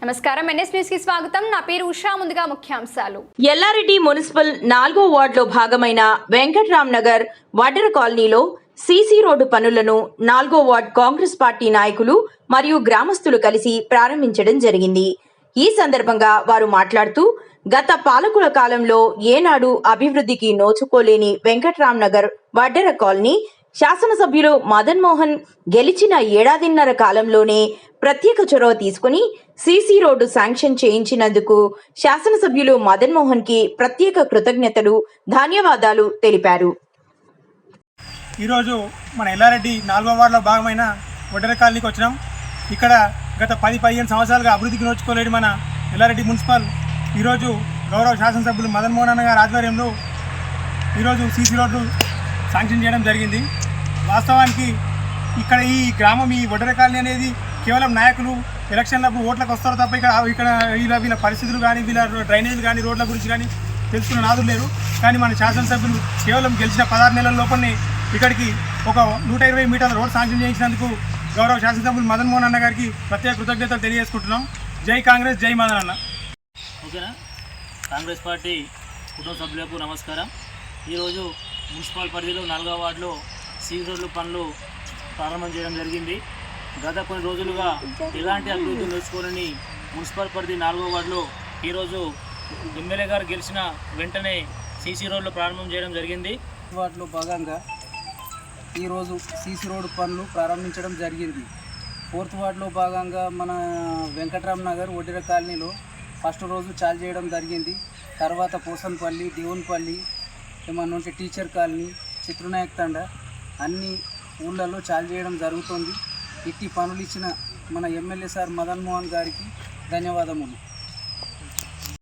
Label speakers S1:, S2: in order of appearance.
S1: నమస్కారం, NS news కి స్వాగతం. నా పేరు ఉషా. ముందుగా ముఖ్యాంశాలు.
S2: ఎల్లారెడ్డి మున్సిపల్ 4వ వార్డులో భాగమైన వెంకట్రామ్ నగర్ వడ్డెర కాలనీలో సీసీ రోడ్డు పనులను 4వ వార్డు కాంగ్రెస్ పార్టీ నాయకులు మరియు గ్రామస్తులు కలిసి ప్రారంభించడం జరిగింది. ఈ సందర్భంగా వారు మాట్లాడుతూ గత పాలకుల కాలంలో ఏనాడు అభివృద్ధికి నోచుకోలేని వెంకట్రామ్ నగర్ వడ్డెర కాలనీ శాసనసభ్యులు మదన్ మోహన్ గెలిచిన ఏడాదిన్నర కాలంలోనే ప్రత్యేక చొరవ తీసుకుని సీసీ రోడ్డు శాంక్షన్ చేయించినందుకు శాసనసభ్యులు మదన్ మోహన్ కి ప్రత్యేక కృతజ్ఞతలు, ధన్యవాదాలు తెలిపారు.
S3: ఈరోజు మన ఎల్లారెడ్డి 4వ వార్డులో భాగమైన వడ్డెర కాలనీకి వచ్చినాం. ఇక్కడ గత 10-15 సంవత్సరాలుగా అభివృద్ధికి నోచుకోలేని మన ఎల్లారెడ్డి మున్సిపల్ ఈరోజు గౌరవ శాసనసభ్యులు మదన్ మోహన్ అన్న గారి ఆధ్వర్యంలో ఈరోజు సీసీ రోడ్డు శాంక్షన్ చేయడం జరిగింది. వాస్తవానికి ఇక్కడ ఈ గ్రామం, ఈ వడ్డెర కాలనీ అనేది కేవలం నాయకులు ఎలక్షన్లకు ఓట్లకు వస్తారు తప్ప ఇక్కడ వీళ్ళ పరిస్థితులు కానీ, వీళ్ళ డ్రైనేజీలు కానీ, రోడ్ల గురించి కానీ తెలుసుకున్న నాదులు లేరు. కానీ మన శాసనసభ్యులు కేవలం గెలిచిన 16 నెలల లోపలనే ఇక్కడికి ఒక 120 మీటర్ల రోడ్ శాంక్షన్ చేయించినందుకు గౌరవ శాసనసభ్యులు మదన్ మోహన్ అన్న గారికి ప్రత్యేక కృతజ్ఞతలు తెలియజేసుకుంటున్నాం. జై కాంగ్రెస్, జై మదన్ అన్న.
S4: ఓకేనా. కాంగ్రెస్ పార్టీ కుటుంబ సభ్యులకు నమస్కారం. ఈరోజు మున్సిపల్ పరిధిలో 4వ వార్డులో సీసీ రోడ్లు పనులు ప్రారంభం చేయడం జరిగింది. గత కొన్ని రోజులుగా ఎలాంటి అభివృద్ధి నేర్చుకోని మున్సిపల్ పరిధి 4వ వార్డులో ఈరోజు ఎమ్మెల్యే గారు గెలిచిన వెంటనే సీసీ రోడ్లు ప్రారంభం చేయడం జరిగింది.
S5: వాటిలో భాగంగా ఈరోజు సీసీ రోడ్డు పనులు ప్రారంభించడం జరిగింది. 4th వార్డులో భాగంగా మన వెంకట్రామ్ నగర్ వడ్డెర కాలనీలో ఫస్ట్ రోజు చాలు చేయడం జరిగింది. తర్వాత పోసన్పల్లి, దేవునిపల్లి, ఏమన్నా ఉంటే టీచర్ కాలనీ, చిత్రనాయక్ తండ అన్ని ఊళ్ళల్లో చాలు చేయడం జరుగుతుంది. ఇట్టి పనులు ఇచ్చిన మన ఎమ్మెల్యే సార్ మదన్ మోహన్ గారికి ధన్యవాదములు.